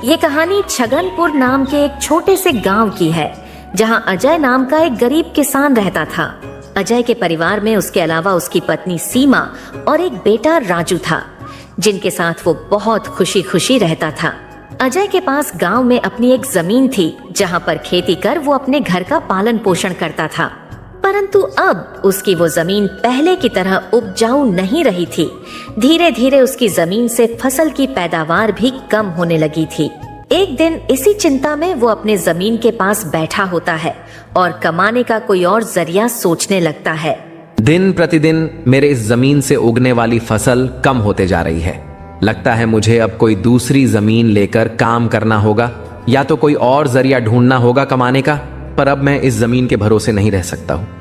ये कहानी छगनपुर नाम के एक छोटे से गांव की है, जहां अजय नाम का एक गरीब किसान रहता था। अजय के परिवार में उसके अलावा उसकी पत्नी सीमा और एक बेटा राजू था, जिनके साथ वो बहुत खुशी खुशी रहता था। अजय के पास गांव में अपनी एक जमीन थी, जहां पर खेती कर वो अपने घर का पालन पोषण करता था। परंतु अब उसकी वो जमीन पहले की तरह उपजाऊ नहीं रही थी। धीरे धीरे उसकी जमीन से फसल की पैदावार भी कम होने लगी थी। एक दिन इसी चिंता में वो अपने जमीन के पास बैठा होता है और कमाने का कोई और जरिया सोचने लगता है। दिन प्रतिदिन मेरे इस जमीन से उगने वाली फसल कम होते जा रही है। लगता है मुझे अब कोई दूसरी जमीन लेकर काम करना होगा, या तो कोई और जरिया ढूंढना होगा कमाने का। पर अब मैं इस जमीन के भरोसे नहीं रह सकता हूँ।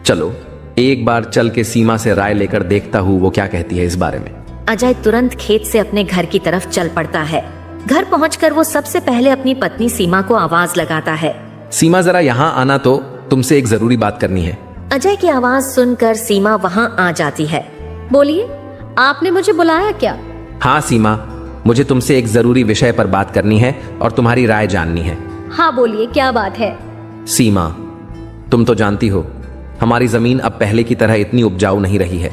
चलो एक बार चल के सीमा से राय लेकर देखता हूँ वो क्या कहती है इस बारे में। अजय तुरंत खेत से अपने घर की तरफ चल पड़ता है। घर पहुंचकर वो सबसे पहले अपनी पत्नी सीमा को आवाज लगाता है। सीमा जरा यहाँ आना, तो तुमसे एक जरूरी बात करनी है। अजय की आवाज सुनकर सीमा वहाँ आ जाती है। बोलिए, आपने मुझे बुलाया क्या? हाँ सीमा, मुझे तुमसे एक जरूरी विषय पर बात करनी है और तुम्हारी राय जाननी है। हाँ बोलिए, क्या बात है? सीमा, तुम तो जानती हो हमारी जमीन अब पहले की तरह इतनी उपजाऊ नहीं रही है,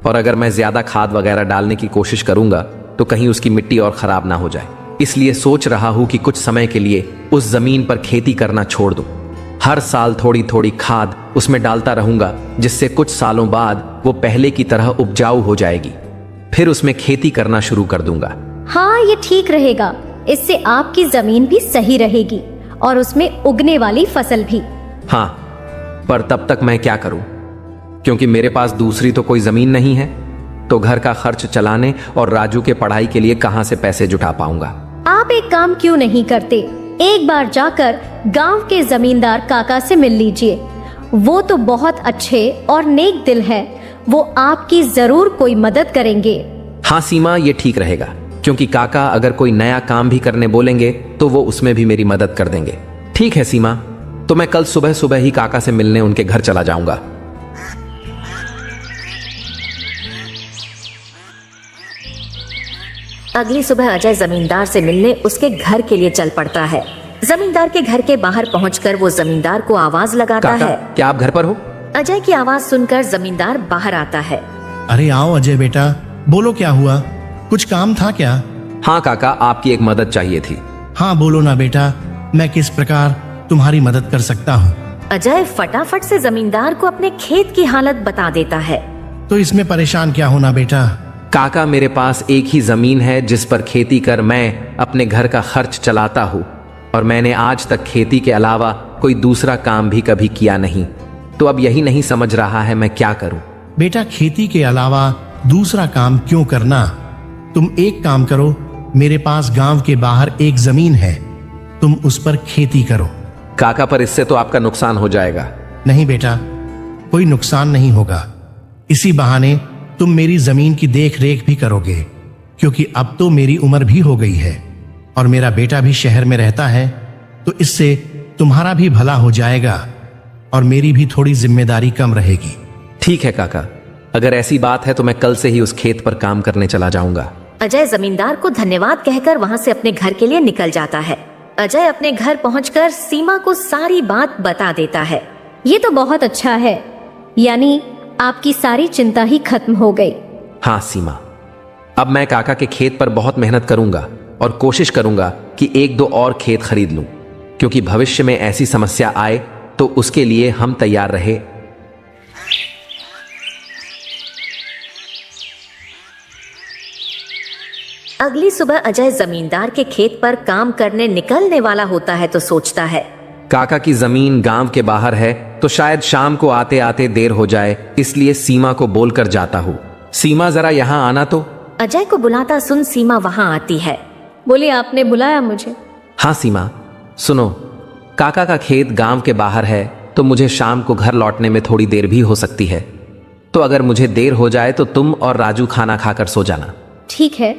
और अगर मैं ज्यादा खाद वगैरह डालने की कोशिश करूंगा तो कहीं उसकी मिट्टी और खराब ना हो जाए। इसलिए सोच रहा हूं कि कुछ समय के लिए उस जमीन पर खेती करना छोड़ दूं। हर साल थोड़ी थोड़ी खाद उसमें डालता रहूंगा, जिससे कुछ सालों बाद वो पहले की तरह उपजाऊ हो जाएगी। फिर उसमें खेती करना शुरू कर दूंगा। हाँ, ये ठीक रहेगा। इससे आपकी जमीन भी सही रहेगी और उसमें उगने वाली फसल भी। हाँ, पर तब तक मैं क्या करूं? क्योंकि मेरे पास दूसरी तो कोई जमीन नहीं है, तो घर का खर्च चलाने और राजू के पढ़ाई के लिए कहां से पैसे जुटा पाऊंगा? आप एक काम क्यों नहीं करते, एक बार जाकर गांव के जमींदार काका से मिल लीजिए। वो तो बहुत अच्छे और नेक दिल है, वो आपकी जरूर कोई मदद करेंगे। हाँ सीमा, ये ठीक रहेगा, क्योंकि काका अगर कोई नया काम भी करने बोलेंगे तो वो उसमें भी मेरी मदद कर देंगे। ठीक है सीमा, तो मैं कल सुबह सुबह ही काका से मिलने उनके घर चला जाऊंगा। अगली सुबह अजय जमींदार से मिलने उसके घर के लिए चल पड़ता है। जमींदार के घर के बाहर पहुंचकर वो जमींदार को आवाज लगाता काका, है। क्या आप घर पर हो? अजय की आवाज सुनकर जमींदार बाहर आता है। अरे आओ अजय बेटा, बोलो क्या हुआ, कुछ काम था क्या? हाँ काका, आपकी एक मदद चाहिए थी। हाँ बोलो ना बेटा, मैं किस प्रकार तुम्हारी मदद कर सकता हूँ? अजय फटाफट से जमींदार को अपने खेत की हालत बता देता है। तो इसमें परेशान क्या होना बेटा। काका, मेरे पास एक ही जमीन है जिस पर खेती कर मैं अपने घर का खर्च चलाता हूँ, और मैंने आज तक खेती के अलावा कोई दूसरा काम भी कभी किया नहीं। तो अब यही नहीं समझ रहा है मैं क्या करूं। बेटा, खेती के अलावा दूसरा काम क्यों करना? तुम एक काम करो, मेरे पास गांव के बाहर एक जमीन है, तुम उस पर खेती करो। काका, पर इससे तो आपका नुकसान हो जाएगा। नहीं बेटा, कोई नुकसान नहीं होगा। इसी बहाने तुम मेरी जमीन की देख रेख भी करोगे, क्योंकि अब तो मेरी उम्र भी हो गई है और मेरा बेटा भी शहर में रहता है। तो इससे तुम्हारा भी भला हो जाएगा और मेरी भी थोड़ी जिम्मेदारी कम रहेगी। ठीक है काका, अगर ऐसी बात है तो मैं कल से ही उस खेत पर काम करने चला जाऊंगा। अजय जमींदार को धन्यवाद कहकर वहाँ से अपने घर के लिए निकल जाता है। अजय अपने घर पहुंचकर सीमा को सारी बात बता देता है। ये तो बहुत अच्छा है, यानी आपकी सारी चिंता ही खत्म हो गई। हाँ सीमा, अब मैं काका के खेत पर बहुत मेहनत करूंगा और कोशिश करूंगा कि एक दो और खेत खरीद लूं, क्योंकि भविष्य में ऐसी समस्या आए तो उसके लिए हम तैयार रहे। अगली सुबह अजय जमींदार के खेत पर काम करने निकलने वाला होता है तो सोचता है, काका की जमीन गांव के बाहर है, तो शायद शाम को आते आते देर हो जाए, इसलिए सीमा को बोलकर जाता हूँ। सीमा, जरा यहाँ आना तो। अजय को बुलाता सुन सीमा वहाँ आती है। बोले, आपने बुलाया मुझे? हाँ सीमा, सुनो, काका का खेत गांव के बाहर है, तो मुझे शाम को घर लौटने में थोड़ी देर भी हो सकती है। तो अगर मुझे देर हो जाए तो तुम और राजू खाना खाकर सो जाना। ठीक है,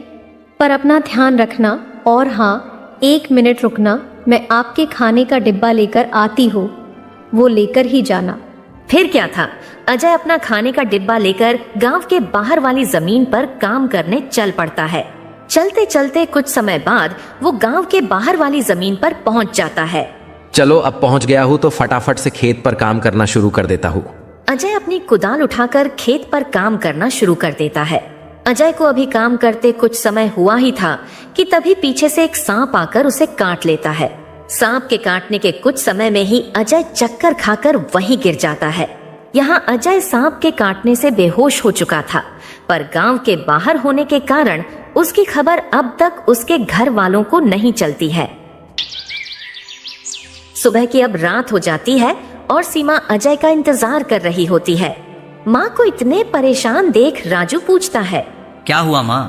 पर अपना ध्यान रखना। और हाँ, 1 मिनट रुकना, मैं आपके खाने का डिब्बा लेकर आती हूँ, वो लेकर ही जाना। फिर क्या था, अजय अपना खाने का डिब्बा लेकर गांव के बाहर वाली जमीन पर काम करने चल पड़ता है। चलते चलते कुछ समय बाद वो गांव के बाहर वाली जमीन पर पहुंच जाता है। चलो अब पहुंच गया हूं तो फटाफट से खेत पर काम करना शुरू कर देता हूं। अजय अपनी कुदाल उठाकर खेत पर काम करना शुरू कर देता है। अजय को अभी काम करते कुछ समय हुआ ही था कि तभी पीछे से एक सांप आकर उसे काट लेता है। सांप के काटने के कुछ समय में ही अजय चक्कर खाकर वहीं गिर जाता है। यहाँ अजय सांप के काटने से बेहोश हो चुका था, पर गांव के बाहर होने के कारण उसकी खबर अब तक उसके घर वालों को नहीं चलती है। सुबह की अब रात हो जाती है और सीमा अजय का इंतजार कर रही होती है। माँ को इतने परेशान देख राजू पूछता है, क्या हुआ माँ,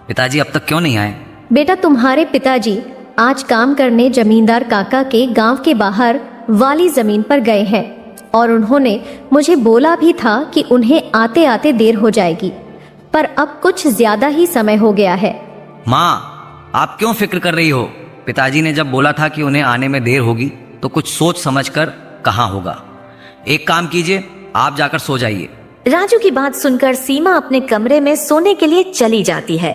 पिताजी अब तक क्यों नहीं आए? बेटा, तुम्हारे पिताजी आज काम करने जमींदार काका के गांव के बाहर वाली जमीन पर गए हैं और उन्होंने मुझे बोला भी था कि उन्हें आते आते देर हो जाएगी, पर अब कुछ ज्यादा ही समय हो गया है। माँ, आप क्यों फिक्र कर रही हो? पिताजी ने जब बोला था कि उन्हें आने में देर होगी तो कुछ सोच समझ कर कहा होगा। एक काम कीजिए, आप जाकर सो जाइए। राजू की बात सुनकर सीमा अपने कमरे में सोने के लिए चली जाती है।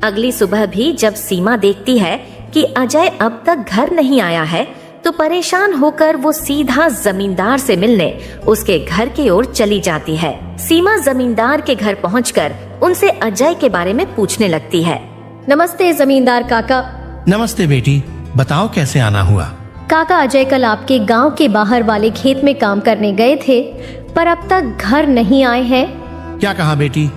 अगली सुबह भी जब सीमा देखती है कि अजय अब तक घर नहीं आया है, तो परेशान होकर वो सीधा जमींदार से मिलने उसके घर की ओर चली जाती है। सीमा जमींदार के घर पहुंचकर उनसे अजय के बारे में पूछने लगती है। नमस्ते जमींदार काका। नमस्ते बेटी, बताओ कैसे आना हुआ? काका, अजय कल आपके गांव के बाहर वाले खेत में काम करने गए थे, पर अब तक घर नहीं आए हैं। क्या कहा बेटी?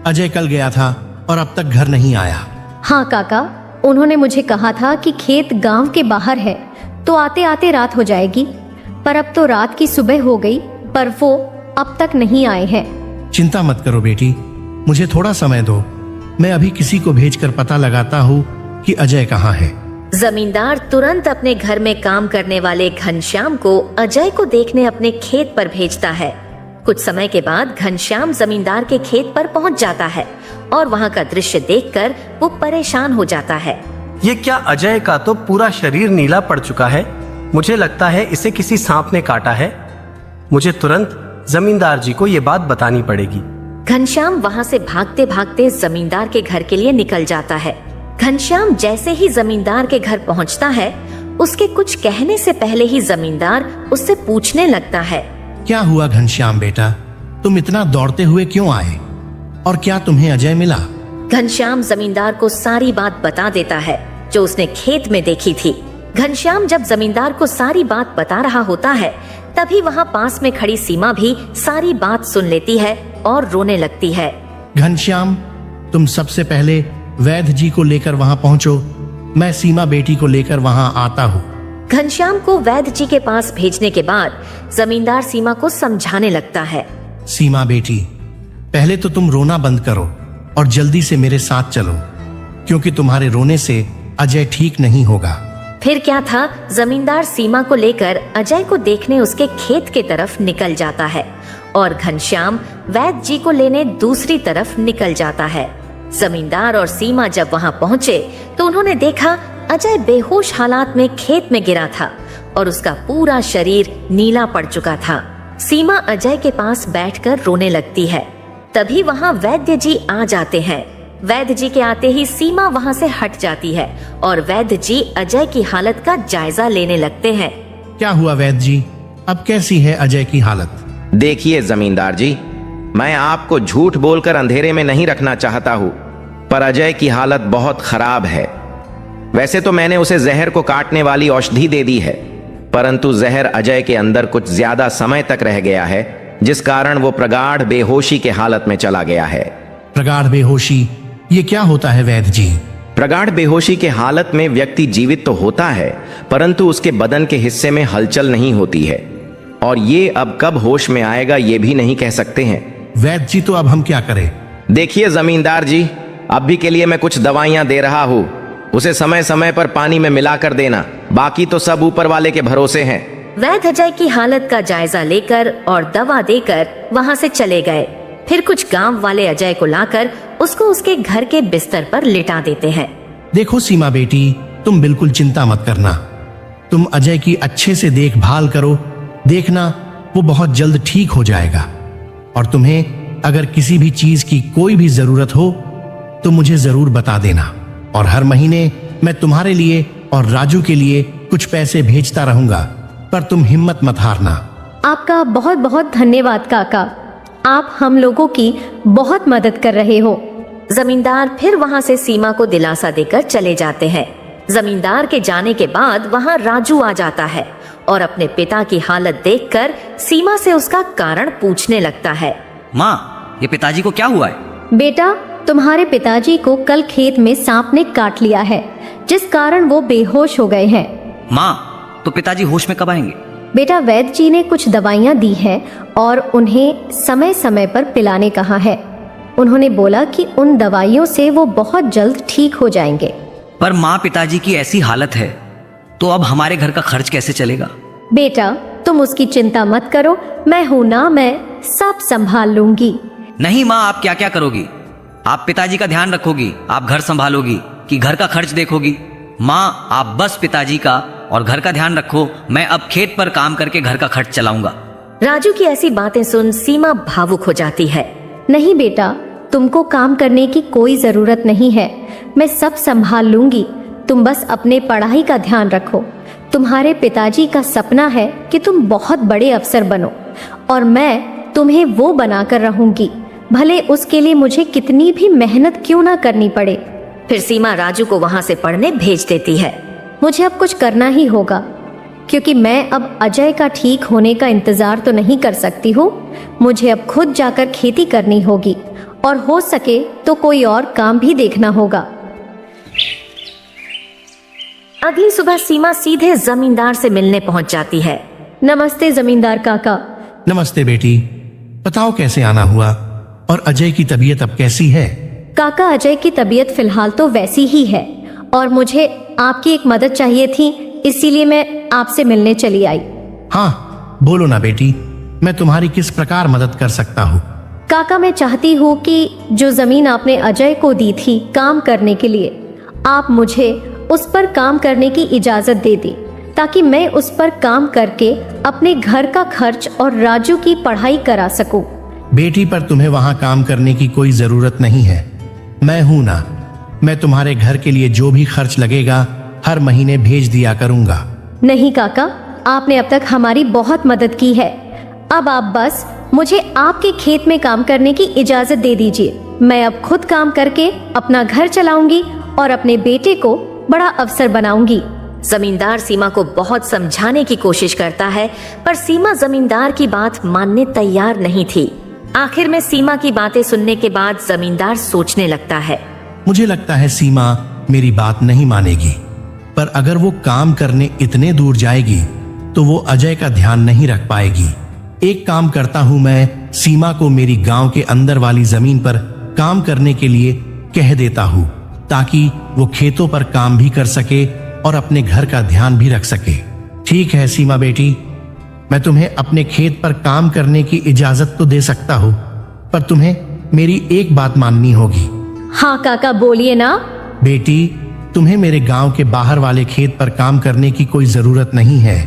अजय कल गया था और अब तक घर नहीं आया? हाँ काका, उन्होंने मुझे कहा था कि खेत गांव के बाहर है तो आते आते रात हो जाएगी, पर अब तो रात की सुबह हो गई, पर वो अब तक नहीं आए हैं। चिंता मत करो बेटी, मुझे थोड़ा समय दो, मैं अभी किसी को भेजकर पता लगाता हूँ कि अजय कहाँ है। जमींदार तुरंत अपने घर में काम करने वाले घनश्याम को अजय को देखने अपने खेत पर भेजता है। कुछ समय के बाद घनश्याम जमींदार के खेत पर पहुंच जाता है और वहां का दृश्य देखकर वो परेशान हो जाता है। ये क्या, अजय का तो पूरा शरीर नीला पड़ चुका है। मुझे लगता है इसे किसी सांप ने काटा है। मुझे तुरंत जमींदार जी को ये बात बतानी पड़ेगी। घनश्याम वहां से भागते भागते जमींदार के घर के लिए निकल जाता है। घनश्याम जैसे ही जमींदार के घर पहुंचता है, उसके कुछ कहने से पहले ही जमींदार उससे पूछने लगता है, क्या हुआ घनश्याम बेटा, तुम इतना दौड़ते हुए क्यों आए और क्या तुम्हें अजय मिला? घनश्याम जमींदार को सारी बात बता देता है जो उसने खेत में देखी थी। घनश्याम जब जमींदार को सारी बात बता रहा होता है, तभी वहाँ पास में खड़ी सीमा भी सारी बात सुन लेती है और रोने लगती है। घनश्याम, तुम सबसे पहले वैद्य जी को लेकर वहाँ पहुँचो, मैं सीमा बेटी को लेकर वहाँ आता हूँ। घनश्याम को वैद्य जी के पास भेजने के बाद जमींदार सीमा को समझाने लगता है। सीमा बेटी, पहले तो तुम रोना बंद करो और जल्दी से मेरे साथ चलो, क्योंकि तुम्हारे रोने से अजय ठीक नहीं होगा। फिर क्या था, जमींदार सीमा को लेकर अजय को देखने उसके खेत के तरफ निकल जाता है और घनश्याम वैद्य जी को लेने दूसरी तरफ निकल जाता है। जमींदार और सीमा जब वहां पहुंचे तो उन्होंने देखा अजय बेहोश हालात में खेत में गिरा था और उसका पूरा शरीर नीला पड़ चुका था। सीमा अजय के पास बैठकर रोने लगती है। तभी वहां वैद्य जी आ जाते हैं। वैद्य जी के आते ही सीमा वहां से हट जाती है और वैद्य जी अजय की हालत का जायजा लेने लगते हैं। क्या हुआ वैद्य जी, अब कैसी है अजय की हालत? देखिए जमींदार जी, मैं आपको झूठ बोलकर अंधेरे में नहीं रखना चाहता हूं, पर अजय की हालत बहुत खराब है। वैसे तो मैंने उसे जहर को काटने वाली औषधि दे दी है, परंतु जहर अजय के अंदर कुछ ज्यादा समय तक रह गया है, जिस कारण वो प्रगाढ़ बेहोशी के हालत में चला गया है। प्रगाढ़ बेहोशी, ये क्या होता है वैद्य जी? प्रगाढ़ बेहोशी के हालत में व्यक्ति जीवित तो होता है, परंतु उसके बदन के हिस्से में हलचल नहीं होती है, और ये अब कब होश में आएगा ये भी नहीं कह सकते हैं। वैद्य जी, तो अब हम क्या करें? देखिए जमींदार जी, अभी के लिए मैं कुछ दवाइयां दे रहा हूं, उसे समय समय पर पानी में मिलाकर देना, बाकी तो सब ऊपर वाले के भरोसे हैं। वैद्य अजय की हालत का जायजा लेकर और दवा देकर वहां से चले गए। फिर कुछ गांव वाले अजय को लाकर उसको उसके घर के बिस्तर पर लिटा देते हैं। देखो सीमा बेटी, तुम बिल्कुल चिंता मत करना, तुम अजय की अच्छे से देखभाल करो, देखना वो बहुत जल्द ठीक हो जाएगा और तुम्हें अगर किसी भी चीज की कोई भी जरूरत हो तो मुझे जरूर बता देना, और हर महीने मैं तुम्हारे लिए और राजू के लिए कुछ पैसे भेजता रहूंगा, पर तुम हिम्मत मत हारना। आपका बहुत बहुत धन्यवाद काका, आप हम लोगों की बहुत मदद कर रहे हो। जमींदार फिर वहां से सीमा को दिलासा देकर चले जाते हैं। जमींदार के जाने के बाद वहां राजू आ जाता है और अपने पिता की हालत देखकर सीमा से उसका कारण पूछने लगता है। माँ, ये पिताजी को क्या हुआ है? बेटा, तुम्हारे पिताजी को कल खेत में सांप ने काट लिया है, जिस कारण वो बेहोश हो गए हैं। माँ, तो पिताजी होश में कब आएंगे? बेटा, वैद्य जी ने कुछ दवाइयाँ दी हैं और उन्हें समय समय पर पिलाने कहा है। उन्होंने बोला कि उन दवाइयों से वो बहुत जल्द ठीक हो जाएंगे। पर माँ, पिताजी की ऐसी हालत है तो अब हमारे घर का खर्च कैसे चलेगा? बेटा, तुम उसकी चिंता मत करो, मैं हूं ना, मैं सब संभाल लूंगी। नहीं माँ, आप क्या क्या करोगी? आप पिताजी का ध्यान रखोगी, आप घर संभालोगी कि घर का खर्च देखोगी? माँ, आप बस पिताजी का और घर का ध्यान रखो, मैं अब खेत पर काम करके घर का खर्च चलाऊंगा। राजू की ऐसी बातें सुन सीमा भावुक हो जाती है। नहीं बेटा, तुमको काम करने की कोई जरूरत नहीं है, मैं सब संभाल लूंगी। तुम बस अपने पढ़ाई का ध्यान रखो। तुम्हारे पिताजी का सपना है कि तुम बहुत बड़े अफसर बनो, और मैं तुम्हें वो बनाकर रहूंगी, भले उसके लिए मुझे कितनी भी मेहनत क्यों ना करनी पड़े। फिर सीमा राजू को वहां से पढ़ने भेज देती है। मुझे अब कुछ करना ही होगा, क्योंकि मैं अब अजय का ठीक होने का इंतजार तो नहीं कर सकती हूँ। मुझे अब खुद जाकर खेती करनी होगी, और हो सके तो कोई और काम भी देखना होगा। अगली सुबह सीमा सीधे जमींदार से मिलने पहुंच जाती है। नमस्ते जमींदार काका। नमस्ते बेटी, बताओ कैसे आना हुआ, और अजय की तबीयत अब कैसी है? काका, अजय की तबीयत फिलहाल तो वैसी ही है, और मुझे आपकी एक मदद चाहिए थी, इसीलिए मैं आपसे मिलने चली आई। हाँ, बोलो ना बेटी, मैं तुम्हारी किस प्रकार मदद कर सकता हूँ? काका, मैं चाहती हूँ कि जो जमीन आपने अजय को दी थी काम करने के लिए, आप मुझे उस पर काम करने की इजाजत दे दी, ताकि मैं उस पर काम करके अपने घर का खर्च और राजू की पढ़ाई करा सकूं। बेटी, पर तुम्हें वहां काम करने की कोई जरूरत नहीं है, मैं हूं ना। मैं तुम्हारे घर के लिए जो भी खर्च लगेगा हर महीने भेज दिया करूंगा। नहीं काका, आपने अब तक हमारी बहुत मदद की है। अब आप बस मुझे आपके खेत में काम करने की इजाजत दे दीजिए। मैं अब खुद काम करके अपना घर चलाऊंगी और अपने बेटे को बड़ा अफसर बनाऊंगी। जमींदार सीमा को बहुत समझाने की कोशिश करता है, पर सीमा जमींदार की बात मानने तैयार नहीं थी। आखिर में सीमा की बातें सुनने के बाद जमींदार सोचने लगता है। मुझे लगता है सीमा मेरी बात नहीं मानेगी, पर अगर वो काम करने इतने दूर जाएगी तो वो अजय का ध्यान नहीं रख पाएगी। एक काम करता हूं, मैं सीमा को मेरी गांव के अंदर वाली जमीन पर काम करने के लिए कह देता हूं, ताकि वो खेतों पर काम भी कर सके और अपने घर का ध्यान भी रख सके। ठीक है सीमा बेटी, मैं तुम्हें अपने खेत पर काम करने की इजाजत तो दे सकता हूं, पर तुम्हें मेरी एक बात माननी होगी। हाँ काका, बोलिए ना। बेटी, तुम्हें मेरे गांव के बाहर वाले खेत पर काम करने की कोई जरूरत नहीं है।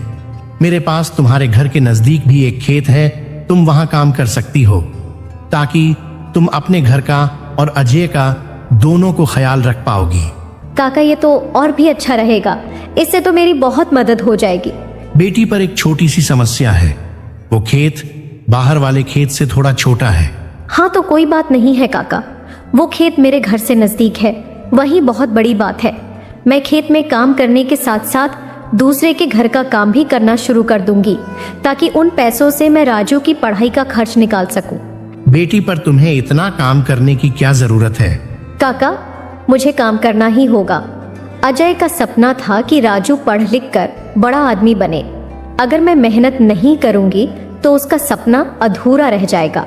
मेरे पास तुम्हारे घर के नजदीक भी एक खेत है, तुम वहां काम कर सकती हो, ताकि तुम अपने घर का और अजय का दोनों को ख्याल रख पाओगी। काका, ये तो और भी अच्छा रहेगा, इससे तो मेरी बहुत मदद हो जाएगी। बेटी, पर एक छोटी सी समस्या है, वो खेत बाहर वाले खेत से थोड़ा छोटा है। हाँ तो कोई बात नहीं है काका, वो खेत मेरे घर से नजदीक है, वही बहुत बड़ी बात है। मैं खेत में काम करने के साथ साथ दूसरे के घर का काम भी करना शुरू कर दूंगी, ताकि उन पैसों से मैं राजू की पढ़ाई का खर्च निकाल सकूं। बेटी, पर तुम्हें इतना काम करने की क्या जरूरत है? काका, मुझे काम करना ही होगा। अजय का सपना था कि राजू पढ़ लिख कर बड़ा आदमी बने। अगर मैं मेहनत नहीं करूंगी तो उसका सपना अधूरा रह जाएगा।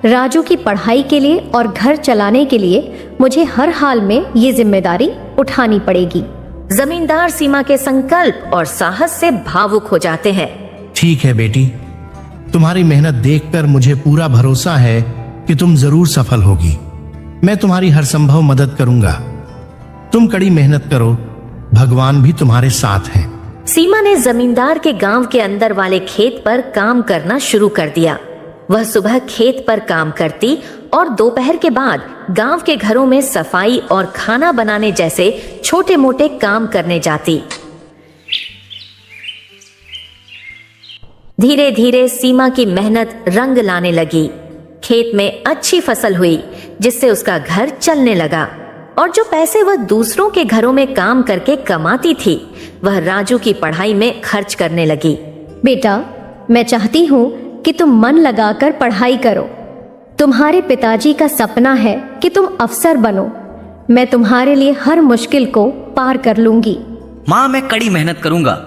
राजू की पढ़ाई के लिए और घर चलाने के लिए मुझे हर हाल में ये जिम्मेदारी उठानी पड़ेगी। जमींदार सीमा के संकल्प और साहस से भावुक हो जाते हैं। ठीक है बेटी, तुम्हारी मेहनत देखकर मुझे पूरा भरोसा है कि तुम जरूर सफल होगी। मैं तुम्हारी हर संभव मदद करूंगा। तुम कड़ी मेहनत करो, भगवान भी तुम्हारे साथ हैं। सीमा ने जमींदार के गांव के अंदर वाले खेत पर काम करना शुरू कर दिया। वह सुबह खेत पर काम करती और दोपहर के बाद गांव के घरों में सफाई और खाना बनाने जैसे छोटे मोटे काम करने जाती। धीरे धीरे सीमा की मेहनत रंग लाने लगी। खेत में अच्छी फसल हुई जिससे उसका घर चलने लगा और जो पैसे वह दूसरों के घरों में काम करके कमाती थी वह राजू की पढ़ाई में खर्च करने लगी। बेटा, मैं चाहती हूँ कि तुम मन लगाकर पढ़ाई करो। तुम्हारे पिताजी का सपना है कि तुम अफसर बनो। मैं तुम्हारे लिए हर मुश्किल को पार कर लूंगी। माँ, मैं कड़ी मेहनत करूंगा।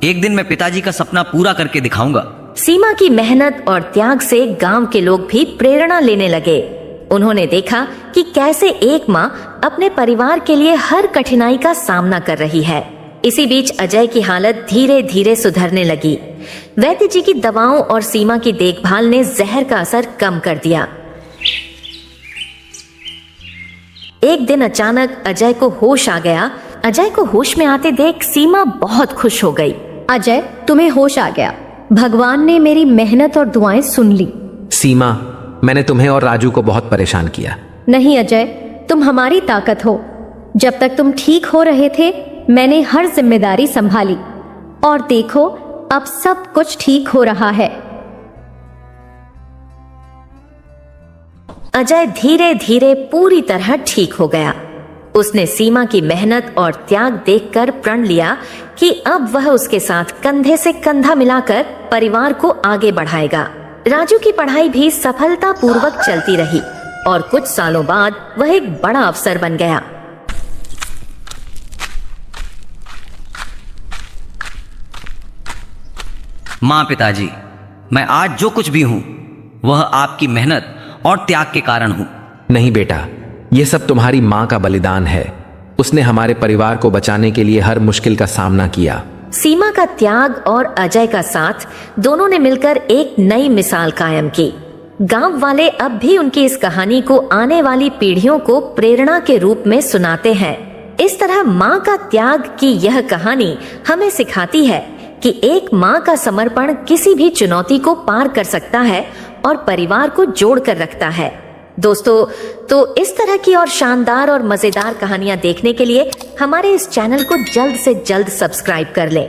एक दिन मैं पिताजी का सपना पूरा करके दिखाऊंगा। सीमा की मेहनत और त्याग से गांव के लोग भी प्रेरणा लेने लगे। उन्होंने देखा कि कैसे एक माँ अपने परिवार के लिए हर कठिनाई का सामना कर रही है। इसी बीच अजय की हालत धीरे धीरे सुधरने लगी। वैद्य जी की दवाओं और सीमा की देखभाल ने जहर का असर कम कर दिया। एक दिन अचानक अजय को होश आ गया। अजय को होश में आते देख सीमा बहुत खुश हो गई। अजय, तुम्हें होश आ गया। भगवान ने मेरी मेहनत और दुआएं सुन ली। सीमा, मैंने तुम्हें और राजू को बहुत परेशान किया। नहीं अजय, तुम हमारी ताकत हो। जब तक तुम ठीक हो रहे थे मैंने हर जिम्मेदारी संभाली और देखो अब सब कुछ ठीक हो रहा है। अजय धीरे धीरे पूरी तरह ठीक हो गया। उसने सीमा की मेहनत और त्याग देखकर प्रण लिया कि अब वह उसके साथ कंधे से कंधा मिलाकर परिवार को आगे बढ़ाएगा। राजू की पढ़ाई भी सफलतापूर्वक चलती रही और कुछ सालों बाद वह एक बड़ा अफसर बन गया। माँ, पिताजी, मैं आज जो कुछ भी हूँ वह आपकी मेहनत और त्याग के कारण हूँ। नहीं बेटा, यह सब तुम्हारी माँ का बलिदान है। उसने हमारे परिवार को बचाने के लिए हर मुश्किल का सामना किया। सीमा का त्याग और अजय का साथ दोनों ने मिलकर एक नई मिसाल कायम की। गांव वाले अब भी उनकी इस कहानी को आने वाली पीढ़ियों को प्रेरणा के रूप में सुनाते हैं। इस तरह माँ का त्याग की यह कहानी हमें सिखाती है कि एक माँ का समर्पण किसी भी चुनौती को पार कर सकता है और परिवार को जोड़ कर रखता है। दोस्तों, तो इस तरह की और शानदार और मजेदार कहानियां देखने के लिए हमारे इस चैनल को जल्द से जल्द सब्सक्राइब कर लें।